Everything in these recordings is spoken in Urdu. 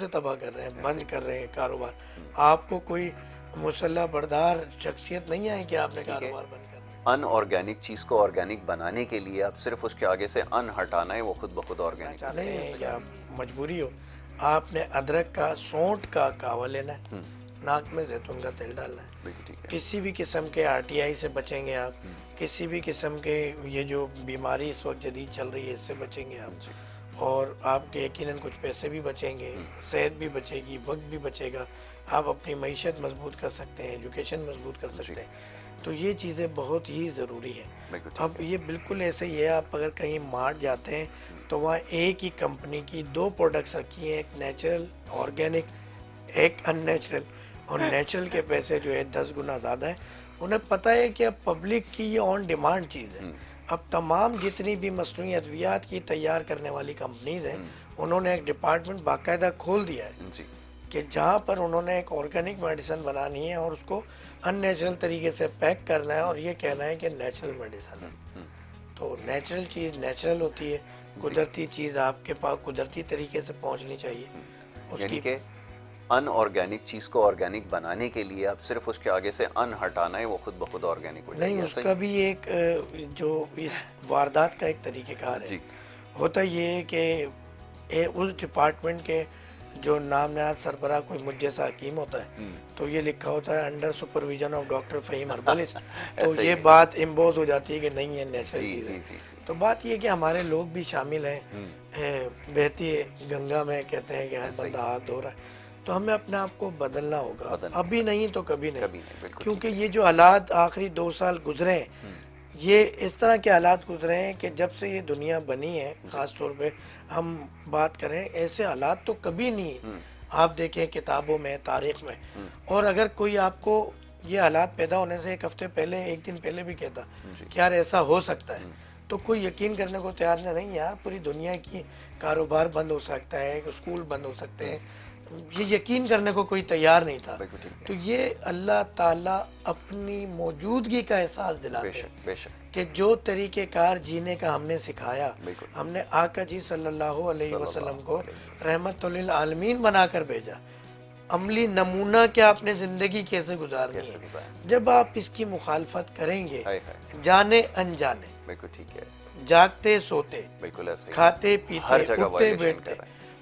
سے تباہ کر رہے ہیں، بند کر رہے ہیں کاروبار. آپ کو کوئی مسلح بردار شخصیت نہیں آئی کہ آپ نے کاروبار بند کر دیا. ان آرگینک چیز کو آرگینک بنانے کے لیے آپ صرف اس کے آگے سے ان ہٹانا ہے، وہ خود بخود آرگینک چاہتے ہیں یا مجبوری ہو. آپ نے ادرک کا، سونٹ کا کہوا لینا ہے، ناک میں زیتون کا تیل ڈالنا ہے. بالکل ٹھیک ہے. کسی بھی قسم کے RTI سے بچیں گے آپ، کسی بھی قسم کے یہ جو بیماری اس وقت جدید چل رہی ہے اس سے بچیں گے آپ. اور آپ کے یقیناً کچھ پیسے بھی بچیں گے، صحت بھی بچے گی، وقت بھی بچے گا. آپ اپنی معیشت مضبوط کر سکتے ہیں، ایجوکیشن مضبوط کر سکتے ہیں. تو یہ چیزیں بہت ہی ضروری ہیں. اب یہ بالکل ایسے ہی ہے، آپ اگر کہیں مارٹ جاتے ہیں تو وہاں ایک ہی کمپنی کی 2 پروڈکٹس رکھی ہیں، ایک نیچرل آرگینک، ایک ان نیچرل. اور نیچرل کے پیسے جو ہے 10 گنا زیادہ ہیں. انہیں پتہ ہے کہ اب پبلک کی یہ آن ڈیمانڈ چیز ہے. اب تمام جتنی بھی مصنوعی ادویات کی تیار کرنے والی کمپنیز ہیں، انہوں نے ایک ڈپارٹمنٹ باقاعدہ کھول دیا ہے کہ جہاں پر انہوں نے ایک آرگینک میڈیسن بنانی ہے اور اس کو ان نیچرل طریقے سے پیک کرنا ہے اور یہ کہنا ہے کہ نیچرل میڈیسن ہے. تو نیچرل چیز نیچرل ہوتی ہے، قدرتی چیز آپ کے پاس قدرتی طریقے سے پہنچنی چاہیے. یعنی کہ ان آرگینک چیز کو آرگینک بنانے کے لیے آپ صرف اس کے آگے سے ان ہٹانا ہے، وہ خود بخود آرگینک ہو جائے گا. نہیں، اس کا بھی ایک جو اس واردات کا ایک طریقہ کار ہے. ہوتا یہ ہے کہ اس ڈپارٹمنٹ کے جو نام نہاد سربراہ کوئی مجھ جیسا حکیم ہوتا ہے تو یہ لکھا ہوتا ہے under supervision of doctor Faheem herbalist. تو یہ بات امبوز ہو جاتی ہے کہ نہیں ہے نیچرل چیز ہے. تو بات یہ کہ ہمارے لوگ بھی شامل ہیں. بہتی گنگا میں کہتے ہیں کہ ہر بندہ ہاتھ دھو رہا ہے. تو ہمیں اپنے آپ کو بدلنا ہوگا، ابھی نہیں تو کبھی نہیں. کیونکہ یہ جو حالات آخری 2 سال گزرے ہیں، یہ اس طرح کے حالات گزرے ہیں کہ جب سے یہ دنیا بنی ہے، خاص طور پہ ہم بات کریں، ایسے حالات تو کبھی نہیں. آپ دیکھیں کتابوں میں، تاریخ میں. اور اگر کوئی آپ کو یہ حالات پیدا ہونے سے 1 ہفتے پہلے، 1 دن پہلے بھی کہتا کہ یار ایسا ہو سکتا ہے، تو کوئی یقین کرنے کو تیار نہیں. یار پوری دنیا کی کاروبار بند ہو سکتا ہے، اسکول بند ہو سکتے ہیں، یہ یقین کرنے کو کوئی تیار نہیں تھا. تو یہ اللہ تعالیٰ اپنی موجودگی کا احساس دلاتے ہیں کہ جو طریقہ کار جینے کا ہم نے سکھایا، ہم نے آقا جی صلی اللہ علیہ وسلم کو رحمت للعالمین بنا کر بھیجا. عملی نمونہ کیا اپنے زندگی کیسے گزارنی ہے. جب آپ اس کی مخالفت کریں گے، جانے انجانے، جاگتے سوتے، کھاتے پیتے، اٹھتے بیٹھتے،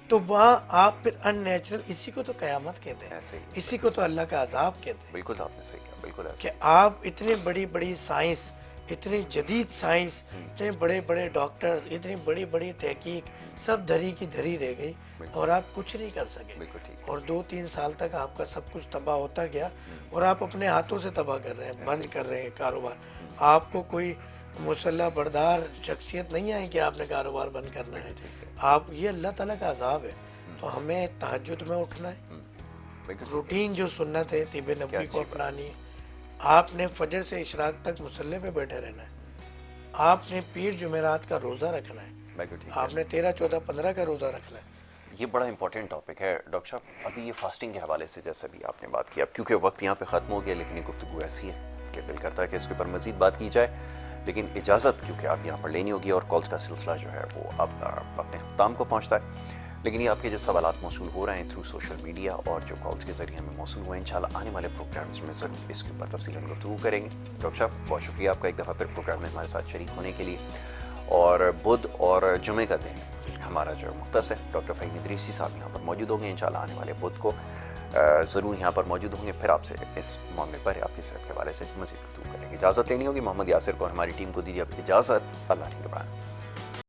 تو وہاں آپ پھر ان نیچرل، اسی کو تو قیامت کہتے ہیں، اسی کو تو اللہ کا عذاب کہتے ہیں. بالکل آپ نے صحیح کہا. بالکل ایسا کہ آپ اتنی بڑی بڑی سائنس، اتنی جدید سائنس، اتنے بڑے بڑے ڈاکٹرز، اتنی بڑی بڑی تحقیق، سب دھری کی دھری رہ گئی اور آپ کچھ نہیں کر سکے. اور 2-3 سال تک آپ کا سب کچھ تباہ ہوتا گیا اور آپ اپنے ہاتھوں سے تباہ کر رہے ہیں، بند کر رہے ہیں کاروبار. آپ کو کوئی مسلح بردار شخصیت نہیں آئی کہ آپ نے کاروبار بند کرنا ہے. آپ، یہ اللہ تعالیٰ کا عذاب ہے. تو ہمیں تہجد میں اٹھنا ہے، روٹین جو سنت ہے طب نبوی کو اپنانی ہے. آپ نے فجر سے اشراق تک مصلی پہ بیٹھے رہنا ہے. آپ نے پیر جمعرات کا روزہ رکھنا ہے. آپ نے 13، 14، 15 کا روزہ رکھنا ہے. یہ بڑا امپورٹنٹ ٹاپک ہے ڈاکٹر صاحب. ابھی یہ فاسٹنگ کے حوالے سے جیسا بھی آپ نے بات کی، اب کیونکہ وقت یہاں پہ ختم ہو گیا، لیکن یہ گفتگو ایسی ہے کہ دل کرتا ہے کہ اس کے اوپر مزید بات کی جائے، لیکن اجازت کیونکہ آپ یہاں پر لینی ہوگی اور کالز کا سلسلہ جو ہے وہ اب اپنے اختتام کو پہنچتا ہے. لیکن یہ آپ کے جو سوالات موصول ہو رہے ہیں تھرو سوشل میڈیا اور جو کالز کے ذریعے ہمیں موصول ہوئے ہیں، انشاءاللہ آنے والے پروگرامز میں ضرور اس کے اوپر تفصیلاً گفتگو کریں گے. ڈاکٹر صاحب بہت شکریہ آپ کا ایک دفعہ پھر پروگرام میں ہمارے ساتھ شریک ہونے کے لیے. اور بدھ اور جمعے کا دن ہمارا جو مختص ہے، ڈاکٹر فہیم ادریسی صاحب یہاں پر موجود ہوں گے. انشاءاللہ آنے والے بدھ کو ضرور یہاں پر موجود ہوں گے. پھر آپ سے اس معاملے پر آپ کی صحت کے حوالے سے مزید گفتگو کریں گے. اجازت لینی ہوگی. محمد یاسر کو اور ہماری ٹیم کو دیجیے اب اجازت. اللہ نگہبان.